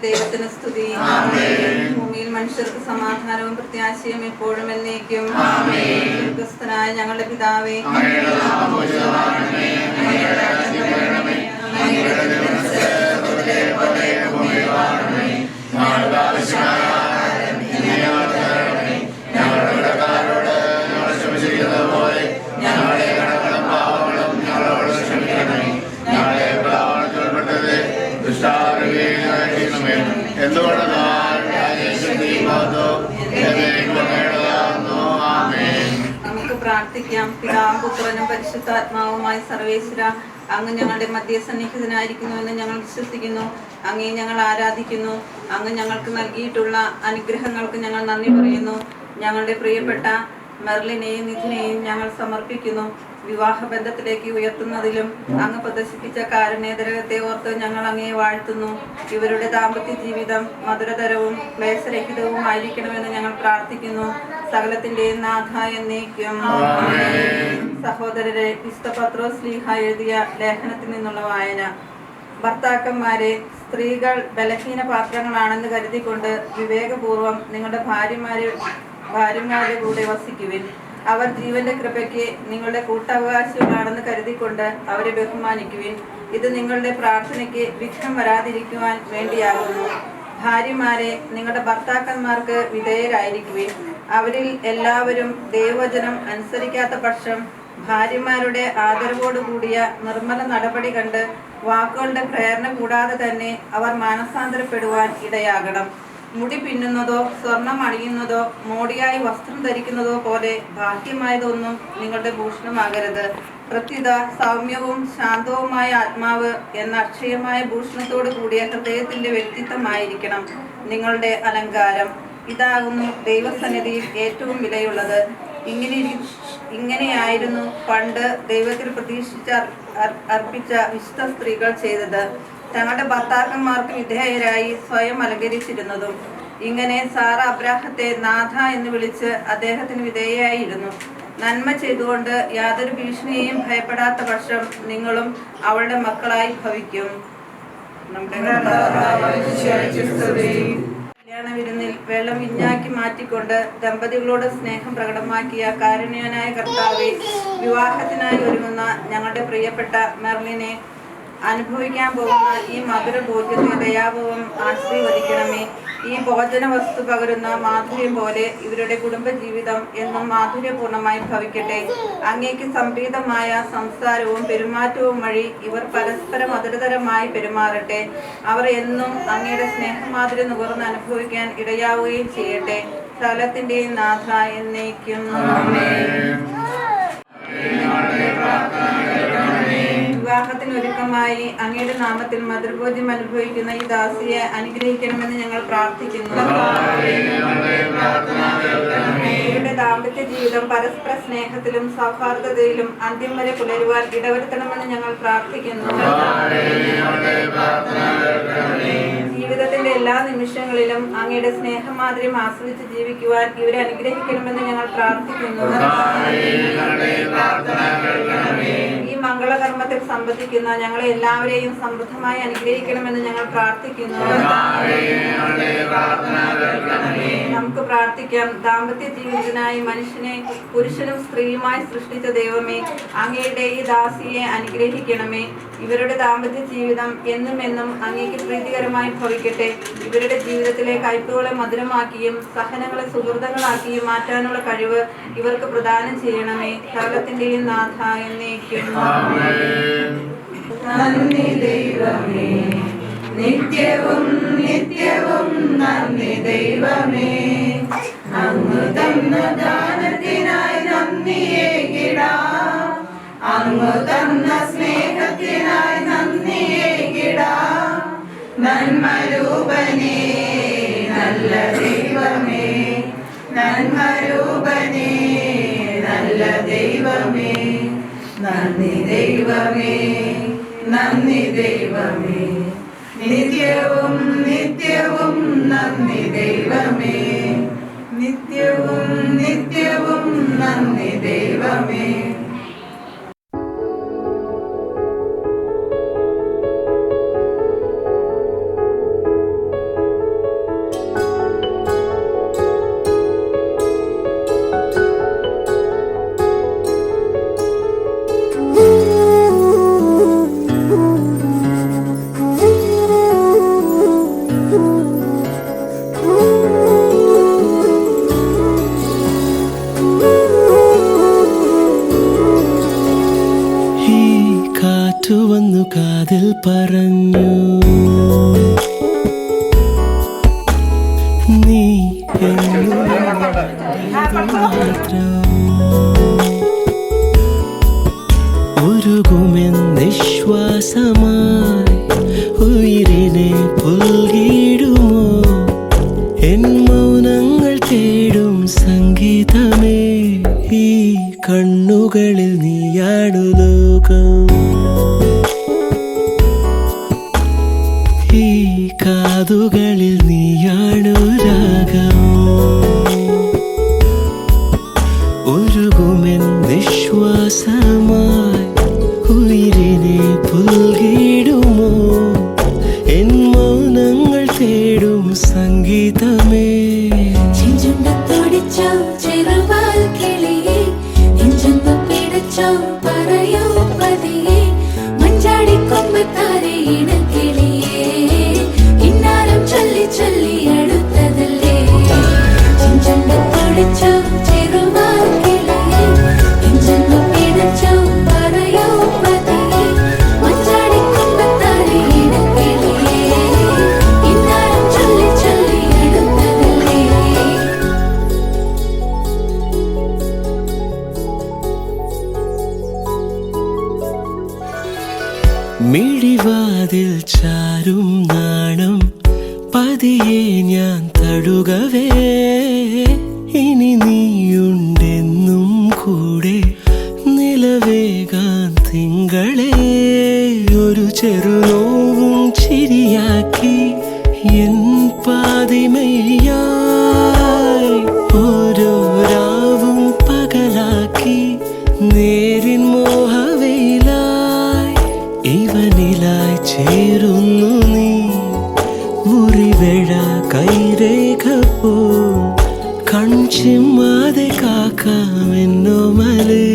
ദൈവത്തിന് സ്തുതി. ഭൂമിയിൽ മനുഷ്യർക്ക് സമാധാനവും പ്രത്യാശയും എപ്പോഴും എന്നേക്കും. സ്വർഗ്ഗസ്ഥനായ ഞങ്ങളുടെ പിതാവേ, നമുക്ക് പ്രാർത്ഥിക്കാം. പിതാവും പുത്രനും പരിശുദ്ധാത്മാവുമായി സർവേശ്വര, അങ്ങ് ഞങ്ങളുടെ മധ്യസന്നിഹിതനായിരിക്കുന്നുവെന്ന് ഞങ്ങൾ വിശ്വസിക്കുന്നു. അങ്ങേ ഞങ്ങൾ ആരാധിക്കുന്നു. അങ്ങ് ഞങ്ങൾക്ക് നൽകിയിട്ടുള്ള അനുഗ്രഹങ്ങൾക്ക് ഞങ്ങൾ നന്ദി പറയുന്നു. ഞങ്ങളുടെ പ്രിയപ്പെട്ട മെർലിനെയും നിധിനെയും ഞങ്ങൾ സമർപ്പിക്കുന്നു. വിവാഹബന്ധത്തിലേക്ക് ഉയർത്തുന്നതിലും അങ്ങ് പ്രദർശിപ്പിച്ച കാരുണ്യതരകത്തെ ഓർത്ത് ഞങ്ങൾ അങ്ങേ വാഴ്ത്തുന്നു. ഇവരുടെ ദാമ്പത്യ ജീവിതം മധുരതരവും ക്ലേശരഹിതവുമായിരിക്കണമെന്ന് ഞങ്ങൾ പ്രാർത്ഥിക്കുന്നു. സകലത്തിന്റെയും നാഥ എന്നേക്കും. സഹോദരരെ, വിശുദ്ധ പത്രോസ് ശ്ലീഹ എഴുതിയ ലേഖനത്തിൽ നിന്നുള്ള വായന. ഭർത്താക്കന്മാരെ, സ്ത്രീകൾ ബലഹീന പാത്രങ്ങളാണെന്ന് കരുതിക്കൊണ്ട് വിവേകപൂർവം നിങ്ങളുടെ ഭാര്യമാരുടെ കൂടെ വസിക്കുവിൻ. അവർ ജീവന്റെ കൃപയ്ക്ക് നിങ്ങളുടെ കൂട്ടവകാശികളാണെന്ന് കരുതിക്കൊണ്ട് അവരെ ബഹുമാനിക്കുവിൻ. ഇത് നിങ്ങളുടെ പ്രാർത്ഥനയ്ക്ക് വിഘ്നം വരാതിരിക്കുവാൻ വേണ്ടിയാകുന്നു. ഭാര്യമാരെ, നിങ്ങളുടെ ഭർത്താക്കന്മാർക്ക് വിധേയരായിരിക്കുവിൻ. അവരിൽ എല്ലാവരും ദൈവവചനം അനുസരിക്കാത്ത പക്ഷം ഭാര്യമാരുടെ ആദരവോടുകൂടിയ നിർമ്മല നടപടി കണ്ട് വാക്കുകളുടെ പ്രേരണ കൂടാതെ തന്നെ അവർ മാനസാന്തരപ്പെടുവാൻ ഇടയാകണം. മുടി പിന്നുന്നതോ സ്വർണം അണിയുന്നതോ മോടിയായി വസ്ത്രം ധരിക്കുന്നതോ പോലെ ബാഹ്യമായതൊന്നും നിങ്ങളുടെ ഭൂഷണമാകരുത്. പ്രത്യുത സൗമ്യവും ശാന്തവുമായ ആത്മാവ് എന്ന അക്ഷയമായ ഭൂഷണത്തോടു കൂടിയ ഹൃദയത്തിന്റെ വ്യക്തിത്വമായിരിക്കണം നിങ്ങളുടെ അലങ്കാരം. ഇതാകുന്നു ദൈവസന്നിധിയിൽ ഏറ്റവും വിലയുള്ളത്. ഇങ്ങനെയായിരുന്നു പണ്ട് ദൈവത്തിൽ പ്രതീക്ഷിച്ച് അർപ്പിച്ച വിശുദ്ധ സ്ത്രീകൾ ചെയ്തത്. തങ്ങളുടെ ഭർത്താക്കന്മാർക്ക് വിധേയരായി സ്വയം അലങ്കരിച്ചിരുന്നതും. ഇങ്ങനെ സാറ അബ്രാഹത്തെ നാഥ എന്ന് വിളിച്ച് അദ്ദേഹത്തിന് വിധേയയായിരുന്നു. നന്മ ചെയ്തുകൊണ്ട് യാതൊരു ഭീഷണിയെയും ഭയപ്പെടാത്ത പക്ഷം നിങ്ങളും അവളുടെ മക്കളായി ഭവിക്കും. കല്യാണ വിരുന്നിൽ വെള്ളം വിഞ്ഞാക്കി മാറ്റിക്കൊണ്ട് ദമ്പതികളോട് സ്നേഹം പ്രകടമാക്കിയ കാരുണ്യനായ കർത്താവെ, വിവാഹത്തിനായി ഒരുങ്ങുന്ന ഞങ്ങളുടെ പ്രിയപ്പെട്ട മെർലിനെ അനുഭവിക്കാൻ പോകുന്ന ഈ മധുര ഭോജ്യത്തെ ദയാപൂർവം ആശീർവദിക്കണമേ. ഈ ഭോജന വസ്തു പകരുന്ന മാധുര്യം പോലെ ഇവരുടെ കുടുംബജീവിതം എന്നും മാധുര്യപൂർണമായി ഭവിക്കട്ടെ. അങ്ങേക്ക് സംപ്രീതമായ സംസാരവും പെരുമാറ്റവും വഴി ഇവർ പരസ്പരം മധുരതരമായി പെരുമാറട്ടെ. അവർ എന്നും അങ്ങയുടെ സ്നേഹമാധുര്യം നുകർന്ന് അനുഭവിക്കാൻ ഇടയാവുകയും ചെയ്യട്ടെ. സകലത്തിന്റെയും നാഥ എന്നേക്കും. വിവാഹത്തിനൊരുക്കമായി അങ്ങയുടെ നാമത്തിൽ മധുരഭോജ്യം അനുഭവിക്കുന്ന ഈ ദാസിയെ അനുഗ്രഹിക്കണമെന്ന് ഞങ്ങൾ പ്രാർത്ഥിക്കുന്നു. ഇവരുടെ ദാമ്പത്യ ജീവിതം പരസ്പര സ്നേഹത്തിലും സൗഹാർദ്ദതയിലും അന്ത്യം വരെ പുലരുവാൻ ഇടവരുത്തണമെന്ന് ഞങ്ങൾ പ്രാർത്ഥിക്കുന്നു. ജീവിതത്തിന്റെ എല്ലാ നിമിഷങ്ങളിലും അങ്ങയുടെ സ്നേഹമാധുര്യം ആസ്വദിച്ച് ജീവിക്കുവാൻ ഇവരെ അനുഗ്രഹിക്കണമെന്ന് ഞങ്ങൾ പ്രാർത്ഥിക്കുന്നു. ഈ മംഗളകർമ്മത്തിൽ സംബന്ധിക്കുന്ന ഞങ്ങളെ എല്ലാവരെയും സമൃദ്ധമായി അനുഗ്രഹിക്കണമെന്ന് ഞങ്ങൾ പ്രാർത്ഥിക്കുന്നു. നമുക്ക് പ്രാർത്ഥിക്കാം. ദാമ്പത്യ ജീവിതത്തിനായി മനുഷ്യനെ പുരുഷനും സ്ത്രീയുമായി സൃഷ്ടിച്ച ദൈവമേ, അങ്ങയുടെ ഈ ദാസിയെ അനുഗ്രഹിക്കണമേ. ഇവരുടെ ദാമ്പത്യ ജീവിതം എന്നും എന്നും അങ്ങേക്ക് പ്രീതികരമായി ഭവിക്കട്ടെ. ഇവരുടെ ജീവിതത്തിലെ കയ്പുകളെ മധുരമാക്കിയും സഹനങ്ങളെ സുഹൃതങ്ങളാക്കിയും മാറ്റാനുള്ള കഴിവ് ഇവർക്ക് പ്രദാനം ചെയ്യണമേ. സകലത്തിന്റെയും നാഥ എന്നേക്കും. നന്ദി ദൈവമേ, നിത്യവും നിത്യവും നന്ദി ദൈവമേ. അങ്ങ് തന്ന ദാനത്തിനായി നന്ദിയേകിടാം, അങ്ങ് തന്ന സ്നേഹത്തിനായി നന്ദിയേകിടാം. നന്മരൂപനേ നല്ല ദൈവമേ, നന്മരൂപനേ നല്ല ദൈവമേ. നന്ദി ദൈവമേ, നന്ദി ദൈവമേ. നിത്യവും നിത്യവും നന്ദി ദൈവമേ, നിത്യവും നിത്യവും നന്ദി ദൈവമേ. വന്നു കാതിൽ പറഞ്ഞു, നീ മാത്രം ഉരുകുമെന്നിശ്വാസമായി ഉയിരിനെ പുൽകിടുമോ? എൻ മൗനങ്ങൾ തേടും സംഗീതമേ, ഈ കണ്ണുകളിൽ നീയാണു ലോകം. ഈ കാതുകളിൽ നീയാണു രാഗം. ഉരുകുമെന്നിശ്വാസമായി ഉയിരിനെ പുൽകിടുമോ? എൻ മൗനങ്ങൾ തേടും സംഗീതമേ. പറയൂ പതിയെ മഞ്ചാടിക്കൊമ്പത്താരെ ഇണക്കിളിയേ, ഇന്നാലും ചൊല്ലി ചൊല്ലി അടുത്തതല്ലേ. ചെഞ്ചുണ്ടൊടിച്ചോ ചെറുവാൽ കിളിയേ, ഇഞ്ചൊന്നു പിടച്ചോ പറയൂ പതിയെ മഞ്ചാടിക്കൊമ്പത്താരെ ഇണക്കിളിയേ, ഇന്നാലും ചൊല്ലി ചൊല്ലി അടുത്തതല്ലേ. മിഴിവാതിൽ ചാരും നാണം പതിയെ ഞാൻ തടുകവേ, ഇനി നീയുണ്ടെന്നും കൂടെ നിലവേകാൻ തിങ്കളെ. ഒരു ചെറുനോവും ചിരിയാക്കി എൻ പാതിമയായി, ഓരോ രാവും പകലാക്കി നേരിൻ മോഹവയിലായി. ഇവനിലായി ചേരുന്നു നീ, മുറിവേഴ കൈരേഖ പോ. കൺചിമ്മാതെ കാക്കാമെന്നോ മലേ,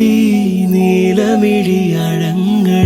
ഈ നീലമിഴി അഴങ്ങൾ